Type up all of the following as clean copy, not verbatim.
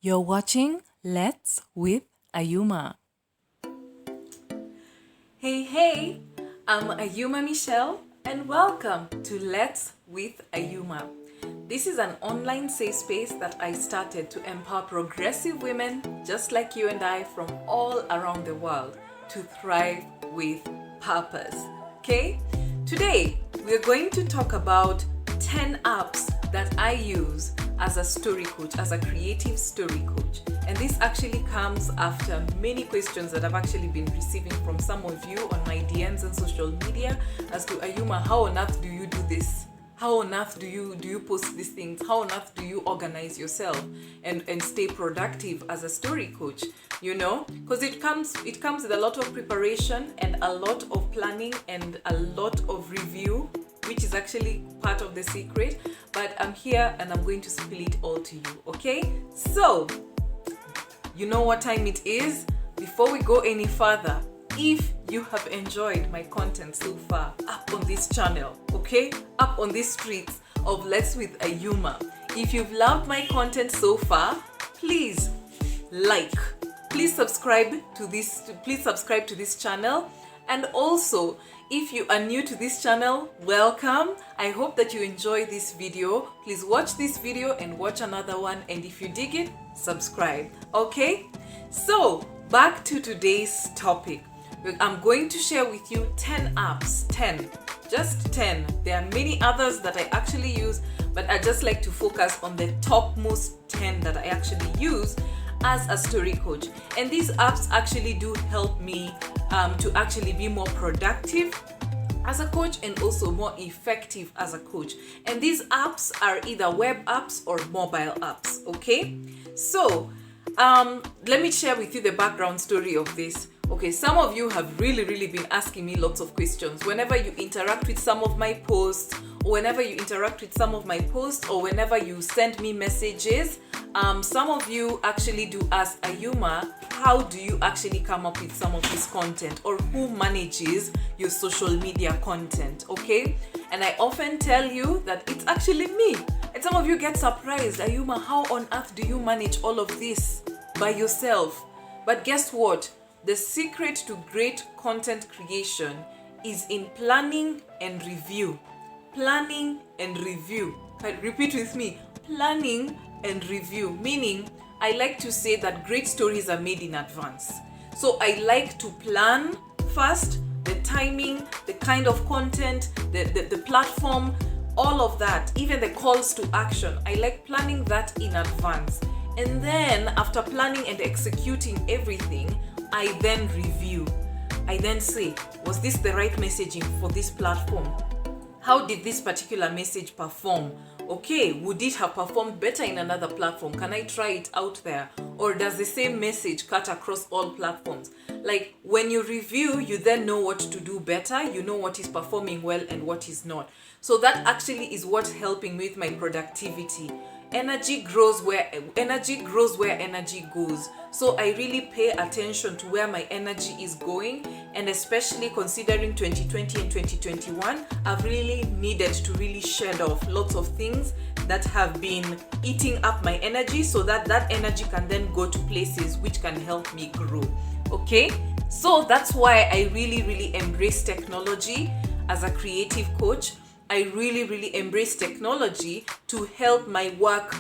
You're watching Let's with Ayuma. Hey, I'm Ayuma Michelle and welcome to Let's with Ayuma. This is an online safe space that I started to empower progressive women just like you and I from all around the world to thrive with purpose. Okay? Today, we're going to talk about 10 apps that I use as a story coach, as a creative story coach. And this actually comes after many questions that I've actually been receiving from some of you on my DMs and social media as to Ayuma, how on earth do you do this? How on earth do you post these things? How on earth do you organize yourself and stay productive as a story coach? You know, because it comes with a lot of preparation and a lot of planning and a lot of review, which is actually part of the secret. But I'm here and I'm going to spill it all to you, okay? So, you know what time it is? Before we go any further, if you have enjoyed my content so far up on this channel, okay? Up on these streets of Let's with Ayuma. If you've loved my content so far, please subscribe to this channel. And also, if you are new to this channel, welcome. I hope that you enjoy this video. Please watch this video and watch another one. And if you dig it, subscribe. Okay? So, back to today's topic. I'm going to share with you 10 apps. 10. Just 10. There are many others that I actually use, but I just like to focus on the topmost 10 that I actually use as a story coach. And these apps actually do help me to actually be more productive as a coach and also more effective as a coach. And these apps are either web apps or mobile apps, okay? So let me share with you the background story of this. Okay, some of you have really been asking me lots of questions whenever you interact with some of my posts, or whenever you interact with some of my posts, or whenever you send me messages. Some of you actually do ask, Ayuma, how do you actually come up with some of this content, or who manages your social media content, okay? And I often tell you that it's actually me. And some of you get surprised, Ayuma, how on earth do you manage all of this by yourself? But guess what? The secret to great content creation is in planning and review. Planning and review. Repeat with me. Planning and review. Meaning, I like to say that great stories are made in advance. So I like to plan first, the timing, the kind of content, the platform, all of that, even the calls to action. I like planning that in advance. And then after planning and executing everything, I then review. I then say, was this the right messaging for this platform? How did this particular message perform? Okay, would it have performed better in another platform? Can I try it out there? Or does the same message cut across all platforms? Like when you review, you then know what to do better. You know what is performing well and what is not. So that actually is what's helping me with my productivity. Energy grows where energy goes. So I really pay attention to where my energy is going, and especially considering 2020 and 2021, I've really needed to really shed off lots of things that have been eating up my energy so that energy can then go to places which can help me grow. Okay? So that's why I really embrace technology as a creative coach. I really embrace technology to help my work,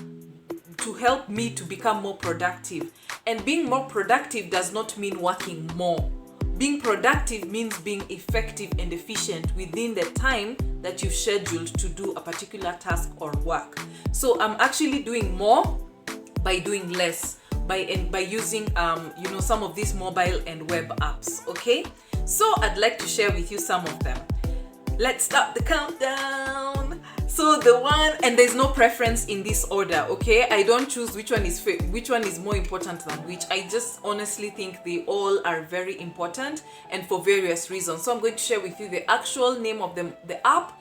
to help me to become more productive. And being more productive does not mean working more. Being productive means being effective and efficient within the time that you've scheduled to do a particular task or work. So I'm actually doing more by doing less, by using some of these mobile and web apps, okay? So I'd like to share with you some of them. Let's start the countdown. So the one, and there's no preference in this order, okay? I don't choose which one is more important than which. I just honestly think they all are very important and for various reasons. So I'm going to share with you the actual name of the app,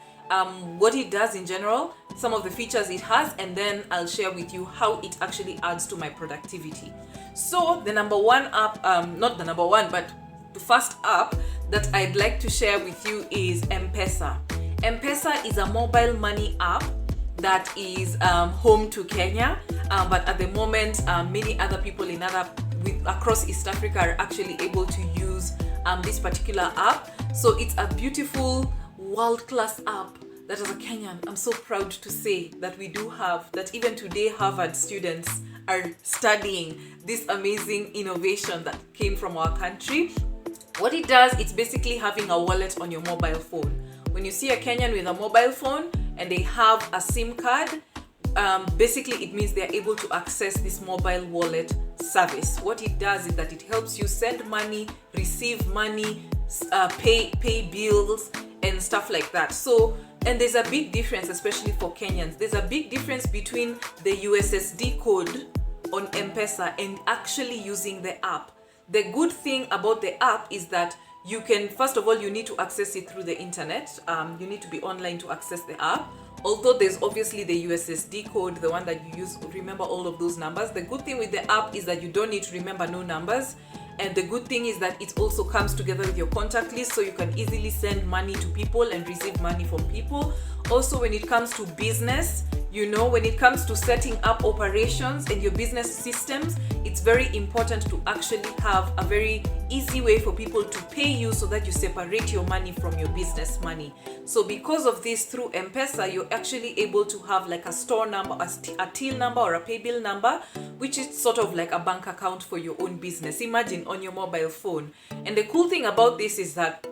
what it does in general, some of the features it has, and then I'll share with you how it actually adds to my productivity. So the number one app, not the number one, but the first app that I'd like to share with you is Mpesa. Mpesa is a mobile money app that is home to Kenya, but at the moment many other people across East Africa are actually able to use this particular app. So it's a beautiful world-class app that as a Kenyan, I'm so proud to say that we do have, that even today Harvard students are studying this amazing innovation that came from our country. What it does, it's basically having a wallet on your mobile phone. When you see a Kenyan with a mobile phone and they have a SIM card, basically it means they're able to access this mobile wallet service. What it does is that it helps you send money, receive money, pay bills and stuff like that. So, and there's a big difference, especially for Kenyans. There's a big difference between the USSD code on Mpesa and actually using the app. The good thing about the app is that you can, first of all, you need to access it through the internet. You need to be online to access the app. Although there's obviously the USSD code, the one that you use, remember all of those numbers. The good thing with the app is that you don't need to remember no numbers. And the good thing is that it also comes together with your contact list, so you can easily send money to people and receive money from people. Also, when it comes to business, when it comes to setting up operations and your business systems, it's very important to actually have a very easy way for people to pay you so that you separate your money from your business money. So because of this, through Mpesa, you're actually able to have like a store number, a till number or a pay bill number, which is sort of like a bank account for your own business. Imagine on your mobile phone. And the cool thing about this is that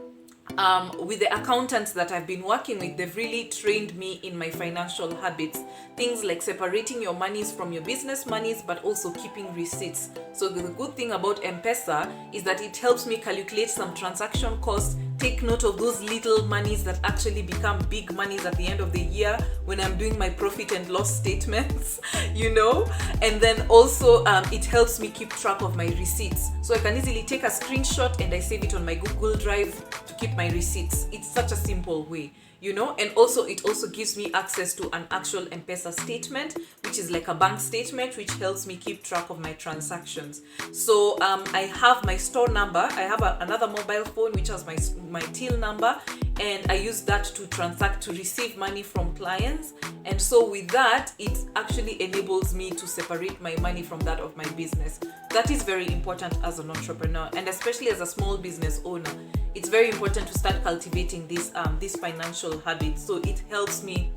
with the accountants that I've been working with, they've really trained me in my financial habits. Things like separating your monies from your business monies, but also keeping receipts. So the good thing about Mpesa is that it helps me calculate some transaction costs, take note of those little monies that actually become big monies at the end of the year when I'm doing my profit and loss statements, and then also it helps me keep track of my receipts. So I can easily take a screenshot and I save it on my Google Drive to keep my receipts. It's such a simple way, and also it also gives me access to an actual Mpesa statement, which is like a bank statement, which helps me keep track of my transactions. So I have my store number. I have another mobile phone which has my till number, and I use that to transact, to receive money from clients. And so with that, it actually enables me to separate my money from that of my business. That is very important as an entrepreneur, and especially as a small business owner. It's very important to start cultivating this financial habit. So it helps me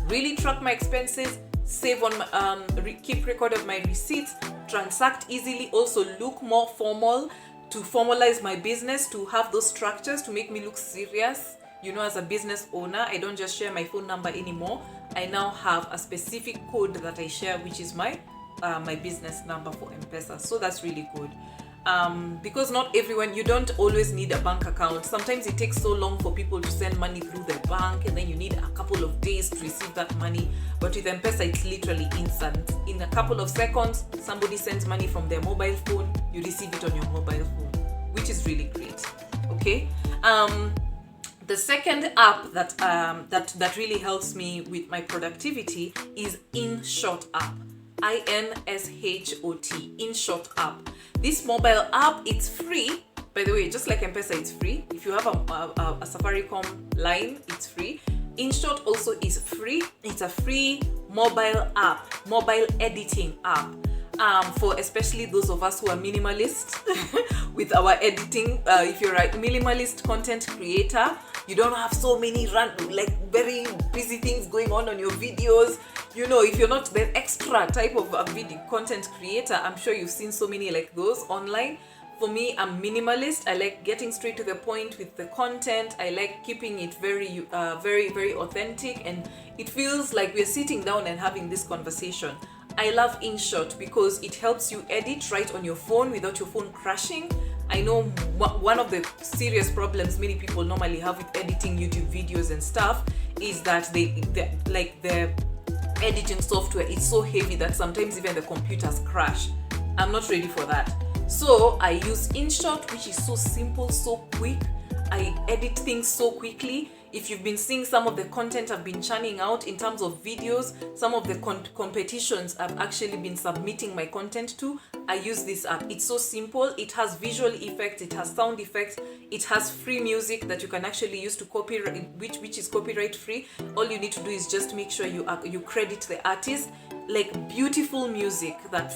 really track my expenses, save on keep record of my receipts, transact easily, also look more formal, to formalize my business, to have those structures to make me look serious. As a business owner, I don't just share my phone number anymore. I now have a specific code that I share, which is my business number for Mpesa. So that's really good. Because not everyone, you don't always need a bank account. Sometimes it takes so long for people to send money through the bank, and then you need a couple of days to receive that money. But with Mpesa, it's literally instant. In a couple of seconds, somebody sends money from their mobile phone, you receive it on your mobile phone, which is really great. Okay. The second app that really helps me with my productivity is InShort app. InShort, InShort app. This mobile app, it's free. By the way, just like Mpesa, it's free. If you have a Safaricom line, it's free. InShort also is free. It's a free mobile app, mobile editing app. For especially those of us who are minimalist with our editing. If you're a minimalist content creator, you don't have so many very busy things going on your videos. If you're not the extra type of a video content creator, I'm sure you've seen so many like those online. For me, I'm minimalist. I like getting straight to the point with the content. I like keeping it very, very authentic, and it feels like we're sitting down and having this conversation. I love InShort because it helps you edit right on your phone without your phone crashing. I know one of the serious problems many people normally have with editing YouTube videos and stuff is that the editing software is so heavy that sometimes even the computers crash. I'm not ready for that. So I use InShort, which is so simple, so quick. I edit things so quickly. If you've been seeing some of the content I've been churning out in terms of videos, some of the competitions I've actually been submitting my content to, I use this app. It's so simple. It has visual effects, it has sound effects, it has free music that you can actually use to copyright, which is copyright free. All you need to do is just make sure you credit the artist. Like beautiful music that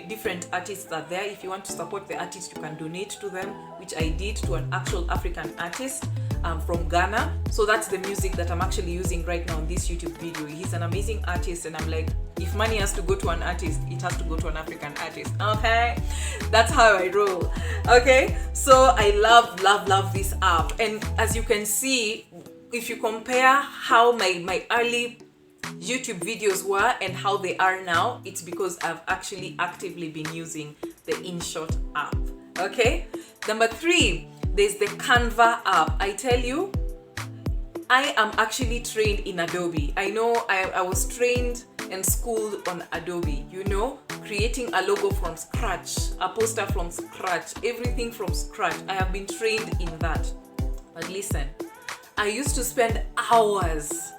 different artists are there. If you want to support the artist, you can donate to them, which I did to an actual African artist from Ghana. So that's the music that I'm actually using right now in this YouTube video. He's an amazing artist, and I'm like, if money has to go to an artist, it has to go to an African artist. Okay, that's how I roll. Okay, so I love this app. And as you can see, if you compare how my early YouTube videos were and how they are now, it's because I've actually actively been using the InShort app. Okay, number 3, there's the Canva app. I tell you, I am actually trained in Adobe. I know I was trained and schooled on Adobe, you know, creating a logo from scratch, a poster from scratch, everything from scratch. I have been trained in that. But listen, I used to spend hours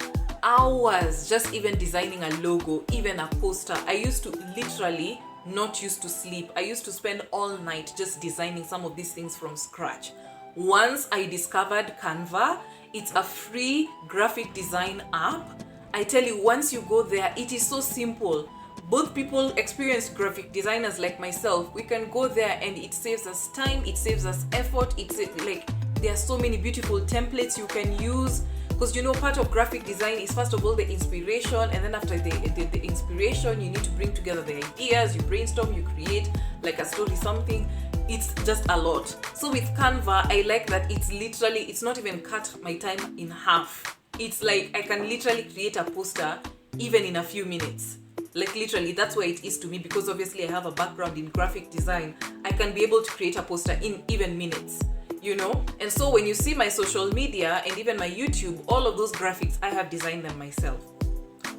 just even designing a logo, even a poster. I used to literally not used to sleep. I used to spend all night just designing some of these things from scratch. Once I discovered Canva, it's a free graphic design app. I tell you, once you go there, it is so simple. Both people, experienced graphic designers like myself, we can go there and it saves us time, it saves us effort. It's like there are so many beautiful templates you can use. Because you know, part of graphic design is first of all the inspiration, and then after the inspiration, you need to bring together the ideas, you brainstorm, you create like a story, something. It's just a lot. So with Canva, I like that it's not even cut my time in half. It's like I can literally create a poster even in a few minutes. Like literally, that's why it is to me, because obviously I have a background in graphic design. I can be able to create a poster in even minutes. You know, and so when you see my social media and even my YouTube, all of those graphics, I have designed them myself.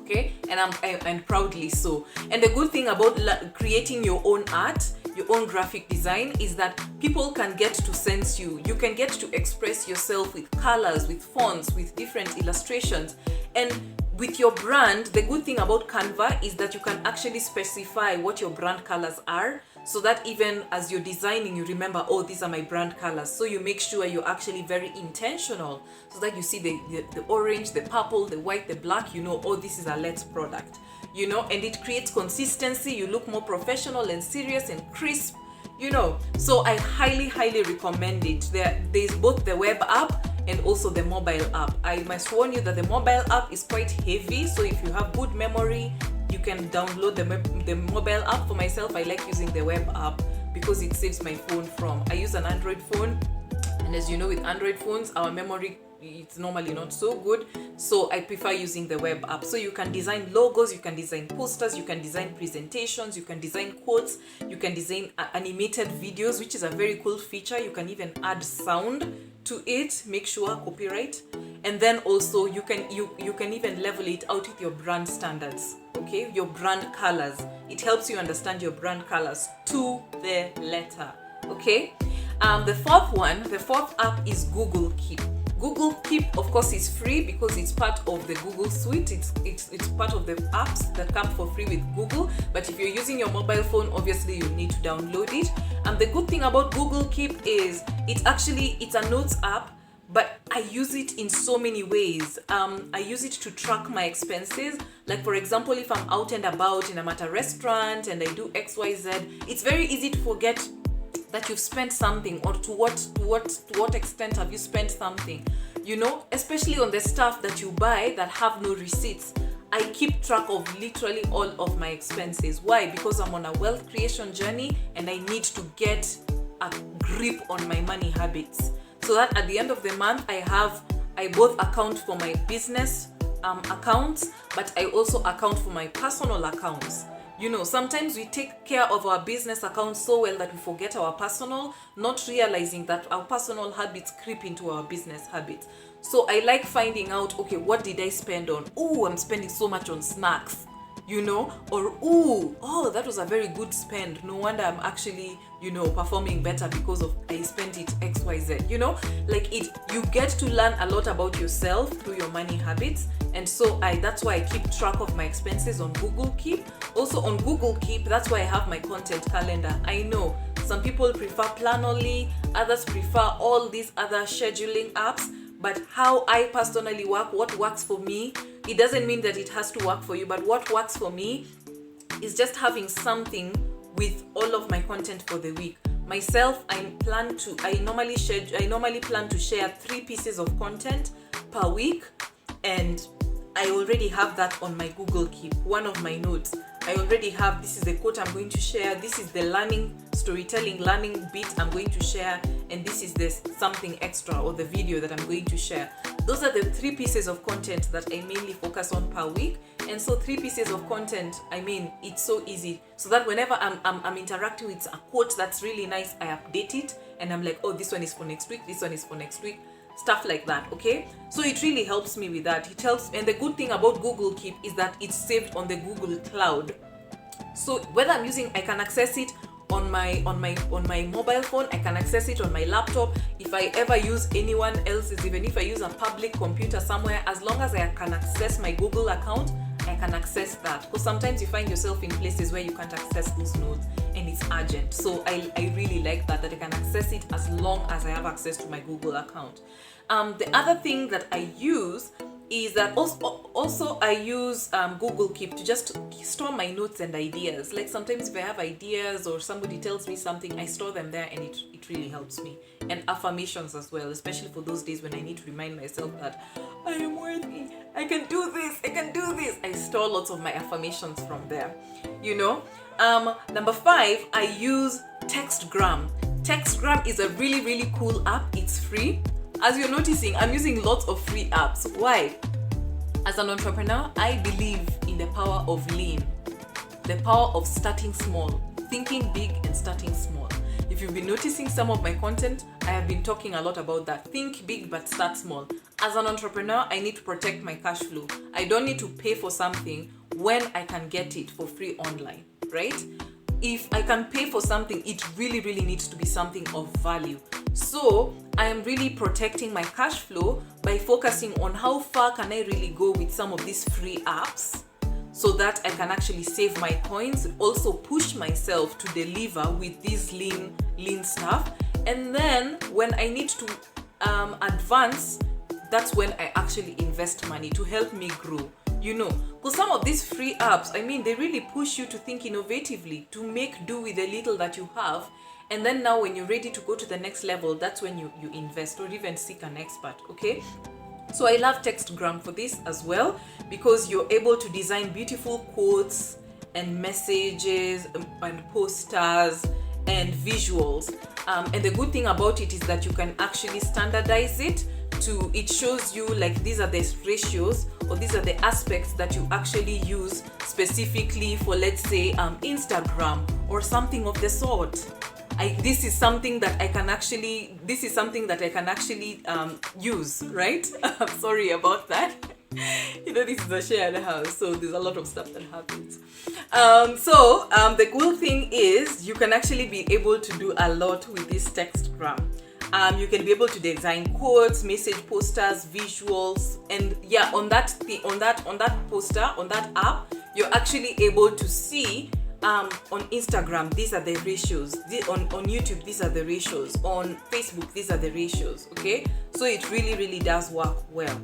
Okay, and I'm proudly so. And the good thing about creating your own art, your own graphic design, is that people can get to sense you. You can get to express yourself with colors, with fonts, with different illustrations. And with your brand, the good thing about Canva is that you can actually specify what your brand colors are, so that even as you're designing, you remember, oh, these are my brand colors. So you make sure you're actually very intentional, so that you see the orange, the purple, the white, the black, you know, oh, this is a Let's product, you know, and it creates consistency. You look more professional and serious and crisp, you know. So I highly recommend it. There's both the web app and also the mobile app. I must warn you that the mobile app is quite heavy, so if you have good memory, you can download the mobile app. For myself, I like using the web app because it saves my phone from. I use an Android phone, and as you know, with Android phones, our memory, it's normally not so good, so I prefer using the web app. So you can design logos, you can design posters, you can design presentations, you can design quotes, you can design animated videos, which is a very cool feature. You can even add sound to it, make sure copyright, and then also you can even level it out with your brand standards. Okay, your brand colors. It helps you understand your brand colors to the letter. Okay, the fourth app is Google Keep. Google Keep, of course, is free because it's part of the Google suite. It's part of the apps that come for free with Google. But if you're using your mobile phone, obviously you need to download it. And the good thing about Google Keep is it's a notes app, but I use it in so many ways. I use it to track my expenses. Like, for example, if I'm out and about and I'm at a restaurant and I do XYZ, it's very easy to forget that you've spent something, or to what extent have you spent something, you know, especially on the stuff that you buy that have no receipts. I keep track of literally all of my expenses. Why? Because I'm on a wealth creation journey and I need to get a grip on my money habits, so that at the end of the month I both account for my business accounts, but I also account for my personal accounts. You know, sometimes we take care of our business accounts so well that we forget our personal, not realizing that our personal habits creep into our business habits. So I like finding out, okay, what did I spend on? Oh, I'm spending so much on snacks. or ooh, oh, that was a very good spend. No wonder I'm actually, performing better because of I spent it XYZ. Like you get to learn a lot about yourself through your money habits. And so that's why I keep track of my expenses on Google Keep. Also on Google Keep, that's why I have my content calendar. I know some people prefer Planoly, others prefer all these other scheduling apps. But how I personally work, what works for me, it doesn't mean that it has to work for you, but what works for me is just having something with all of my content for the week. Myself, I normally plan to share 3 pieces of content per week, and I already have that on my Google Keep, one of my notes. I already have, this is the quote I'm going to share, this is the storytelling learning bit I'm going to share, and this is the something extra or the video that I'm going to share. Those are the 3 pieces of content that I mainly focus on per week. And so 3 pieces of content, it's so easy, so that whenever I'm interacting with a quote that's really nice, I update it and I'm like, oh, this one is for next week, this one is for next week, stuff like that. Okay, so it really helps me with that. It helps, and the good thing about Google Keep is that it's saved on the Google Cloud. So whether I can access it on my mobile phone, I can access it on my laptop. If I ever use anyone else's, even if I use a public computer somewhere, as long as I can access my Google account, I can access that. Because sometimes you find yourself in places where you can't access those notes and it's urgent. So I really like that I can access it as long as I have access to my Google account. The other thing that I use is that also I use Google Keep to just store my notes and ideas. Like sometimes if I have ideas or somebody tells me something, I store them there, and it really helps me. And affirmations as well, especially for those days when I need to remind myself that I am worthy, I can do this, I can do this. I store lots of my affirmations from there. Number 5, I use Textgram. Textgram is a really, really cool app. It's free. As you're noticing, I'm using lots of free apps. Why? As an entrepreneur, I believe in the power of lean, the power of starting small, thinking big and starting small. If you've been noticing some of my content, I have been talking a lot about that. Think big but start small. As an entrepreneur, I need to protect my cash flow. I don't need to pay for something when I can get it for free online, right? If I can pay for something, it really, really needs to be something of value. So I am really protecting my cash flow by focusing on how far can I really go with some of these free apps, so that I can actually save my coins, also push myself to deliver with this lean stuff. And then when I need to advance, that's when I actually invest money to help me grow. Because some of these free apps, they really push you to think innovatively, to make do with the little that you have. And then now when you're ready to go to the next level, that's when you invest or even seek an expert, okay? So I love Textgram for this as well, because you're able to design beautiful quotes and messages and posters and visuals. And the good thing about it is that you can actually standardize it. It shows you like these are the ratios, or these are the aspects that you actually use specifically for, let's say, Instagram or something of the sort. This is something that I can actually use, right? I'm sorry about that. This is a shared house, so there's a lot of stuff that happens. The cool thing is you can actually be able to do a lot with this Textgram. You can be able to design quotes, message posters, visuals, and on that poster, on that app, you're actually able to see on Instagram, these are the ratios. On YouTube, these are the ratios. On Facebook, these are the ratios. Okay, so it really, really does work well.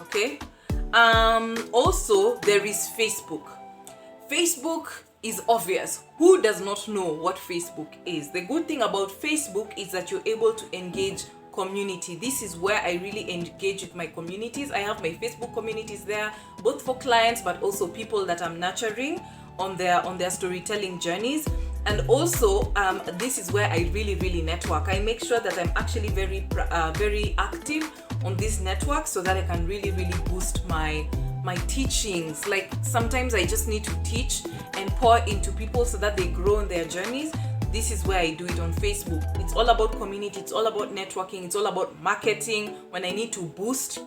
Okay. Also, there is Facebook. Facebook is obvious. Who does not know what Facebook is? The good thing about Facebook is that you're able to engage community. This is where I really engage with my communities. I have my Facebook communities there, both for clients but also people that I'm nurturing on their storytelling journeys. And also this is where I really, really network. I make sure that I'm actually very active on this network, so that I can really, really boost my teachings. Like sometimes I just need to teach and pour into people so that they grow in their journeys. This is where I do it on Facebook. It's all about community, it's all about networking, it's all about marketing. When I need to boost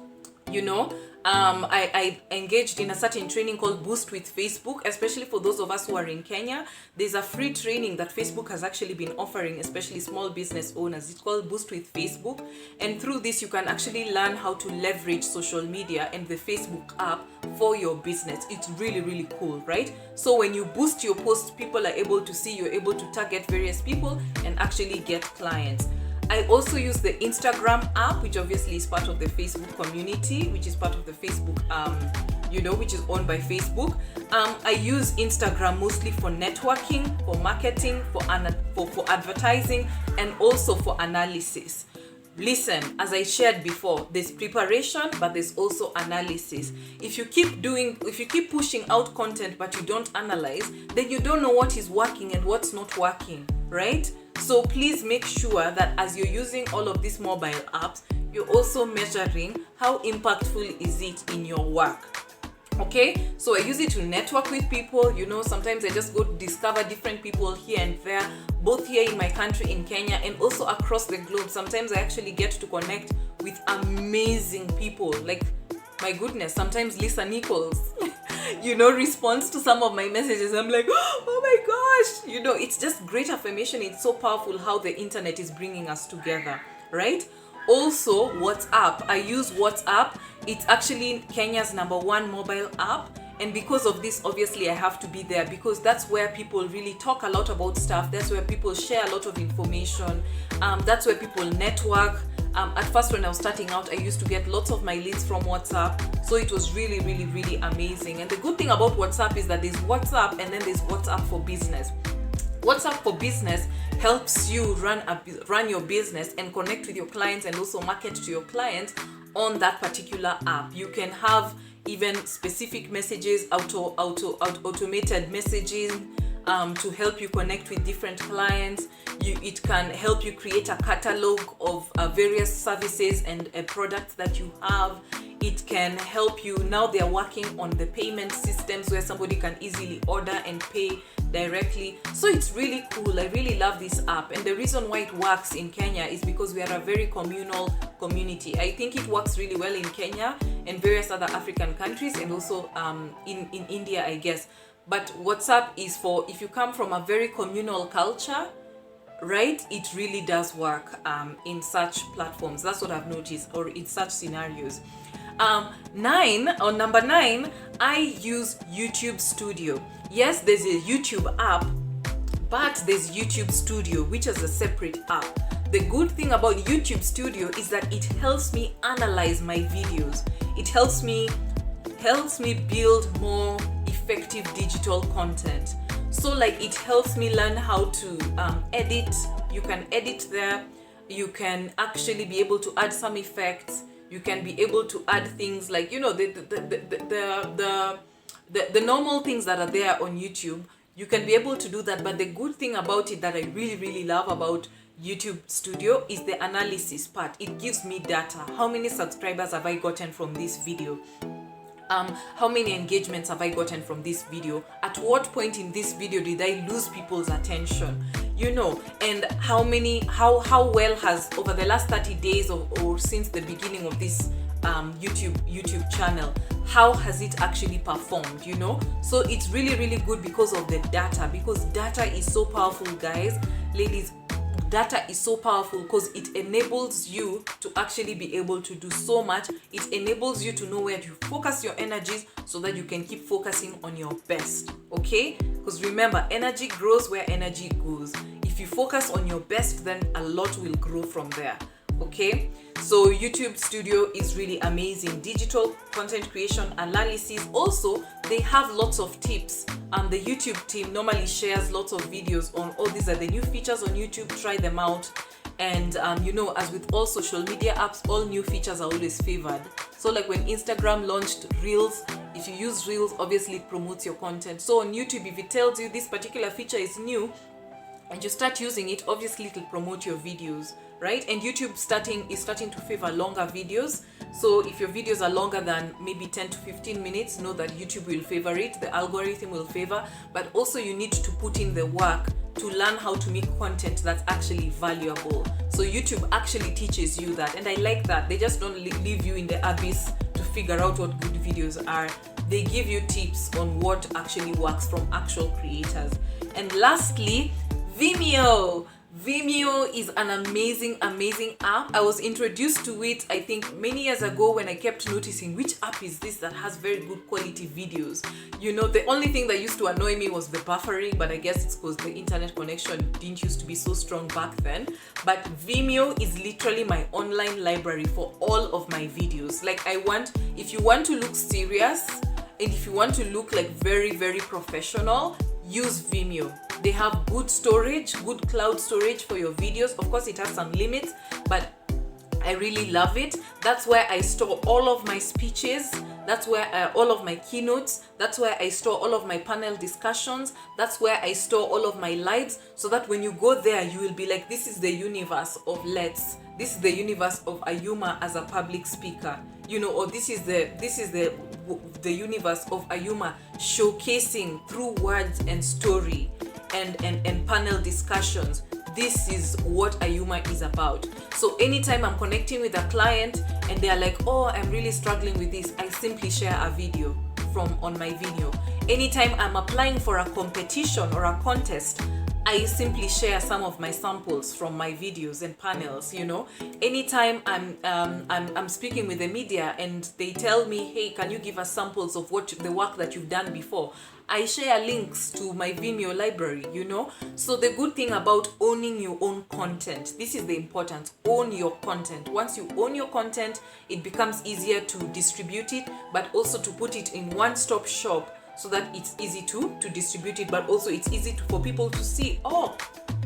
you know, I engaged in a certain training called Boost with Facebook, especially for those of us who are in Kenya. There's a free training that Facebook has actually been offering, especially small business owners. It's called Boost with Facebook. And through this, you can actually learn how to leverage social media and the Facebook app for your business. It's really, really cool, right? So when you boost your posts, people are able to see, you're able to target various people and actually get clients. I also use the Instagram app, which obviously is part of the Facebook community, which is part of the Facebook, which is owned by Facebook. I use Instagram mostly for networking, for marketing, for advertising, and also for analysis. Listen, as I shared before, there's preparation, but there's also analysis. If you keep pushing out content, but you don't analyze, then you don't know what is working and what's not working, right? So please make sure that as you're using all of these mobile apps, you're also measuring how impactful is it in your work. Okay, so I use it to network with people. Sometimes I just go to discover different people here and there, both here in my country, in Kenya, and also across the globe. Sometimes I actually get to connect with amazing people. Like, my goodness, sometimes Lisa Nichols, responds to some of my messages. I'm like, oh my gosh, it's just great affirmation. It's so powerful how the internet is bringing us together, right? Also, WhatsApp. I use WhatsApp. It's actually Kenya's #1 mobile app. And because of this, obviously, I have to be there because that's where people really talk a lot about stuff. That's where people share a lot of information. That's where people network. At first, when I was starting out, I used to get lots of my leads from WhatsApp. So it was really, really, really amazing. And the good thing about WhatsApp is that there's WhatsApp and then there's WhatsApp for Business. WhatsApp for Business helps you run your business and connect with your clients and also market to your clients on that particular app. You can have even specific messages, automated messaging to help you connect with different clients. It can help you create a catalog of various services and products that you have. It can help you. Now they're working on the payment systems where somebody can easily order and pay directly. So it's really cool. I really love this app. And the reason why it works in Kenya is because we are a very communal community. I think it works really well in Kenya and various other African countries, and also in India, I guess. But WhatsApp is for if you come from a very communal culture, right? It really does work in such platforms. That's what I've noticed, or in such scenarios. Number 9, I use YouTube Studio. Yes, there's a YouTube app, but there's YouTube Studio, which is a separate app. The good thing about YouTube Studio is that it helps me analyze my videos. It helps me build more effective digital content. So like it helps me learn how to edit. You can edit there. You can actually be able to add some effects. You can be able to add things like, the normal things that are there on YouTube. You can be able to do that. But the good thing about it that I really, really love about YouTube Studio is the analysis part. It gives me data. How many subscribers have I gotten from this video? How many engagements have I gotten from this video? At what point in this video did I lose people's attention? And how well has over the last 30 days or since the beginning of this YouTube channel, how has it actually performed? So it's really, really good because of the data, because data is so powerful, guys, ladies. Data is so powerful because it enables you to actually be able to do so much. It enables you to know where to focus your energies so that you can keep focusing on your best, okay? Because remember, energy grows where energy goes. If you focus on your best, then a lot will grow from there, okay? So YouTube Studio is really amazing. Digital content creation analysis. Also, they have lots of tips. The YouTube team normally shares lots of videos on, oh, these are the new features on YouTube, try them out. And as with all social media apps, all new features are always favored. So like when Instagram launched Reels, if you use Reels, obviously it promotes your content. So on YouTube, if it tells you this particular feature is new and you start using it, obviously it will promote your videos, right? And YouTube is starting to favor longer videos. So if your videos are longer than maybe 10 to 15 minutes, know that YouTube will favor it, the algorithm will favor, but also you need to put in the work to learn how to make content that's actually valuable. So YouTube actually teaches you that, and I like that. They just don't leave you in the abyss to figure out what good videos are. They give you tips on what actually works from actual creators. And lastly, Vimeo. Vimeo is an amazing app. I was introduced to it, I think, many years ago when I kept noticing which app is this that has very good quality videos. You know, the only thing that used to annoy me was the buffering, but I guess it's because the internet connection didn't used to be so strong back then. But Vimeo is literally my online library for all of my videos. Like, if you want to look serious and if you want to look like very professional, use Vimeo. They have good storage, good cloud storage for your videos. Of course, it has some limits, but I really love it. That's where I store all of my speeches. That's where all of my keynotes. That's where I store all of my panel discussions. That's where I store all of my lives, so that when you go there, you will be like, this is the universe of Let's. This is the universe of Ayuma as a public speaker, you know, or this is the universe of Ayuma showcasing through words and story and panel discussions. This is what Ayuma is about. So anytime I'm connecting with a client and they're like, oh, I'm really struggling with this, I simply share a video on my Vimeo. Anytime I'm applying for a competition or a contest, I simply share some of my samples from my videos and panels, you know. Anytime I'm speaking with the media and they tell me, hey, can you give us samples of the work that you've done before, I share links to my Vimeo library, you know. So the good thing about owning your own content, this is the important, own your content. Once you own your content, it becomes easier to distribute it, but also to put it in one-stop shop, so that it's easy to distribute it, but also it's easy for people to see, oh,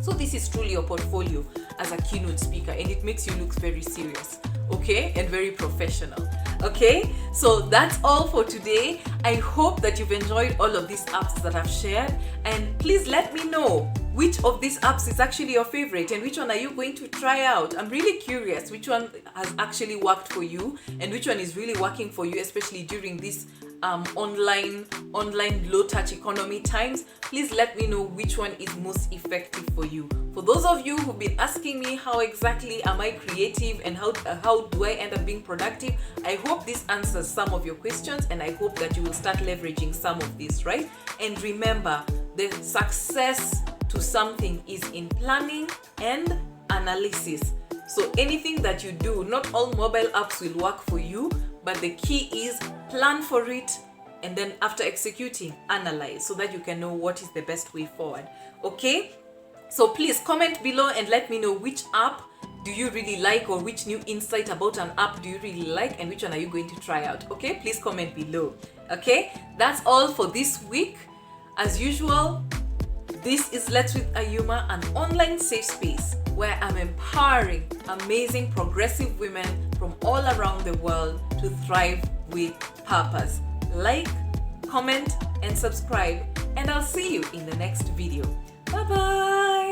so this is truly your portfolio as a keynote speaker, and it makes you look very serious, okay, and very professional. Okay, so that's all for today. I hope that you've enjoyed all of these apps that I've shared, and please let me know which of these apps is actually your favorite and which one are you going to try out. I'm really curious which one has actually worked for you and which one is really working for you, especially during this online low touch economy times. Please let me know which one is most effective for you. For those of you who've been asking me how exactly am I creative and how do I end up being productive, I hope this answers some of your questions, and I hope that you will start leveraging some of this, right? And remember, the success to something is in planning and analysis. So anything that you do, not all mobile apps will work for you, but the key is plan for it, and then after executing, analyze, so that you can know what is the best way forward. Okay? So please comment below and let me know which app do you really like, or which new insight about an app do you really like, and which one are you going to try out. Okay? Please comment below. Okay? That's all for this week. As usual, this is Let's with Ayuma, an online safe space where I'm empowering amazing progressive women from all around the world to thrive with purpose. Like, comment, and subscribe, and I'll see you in the next video. Bye bye.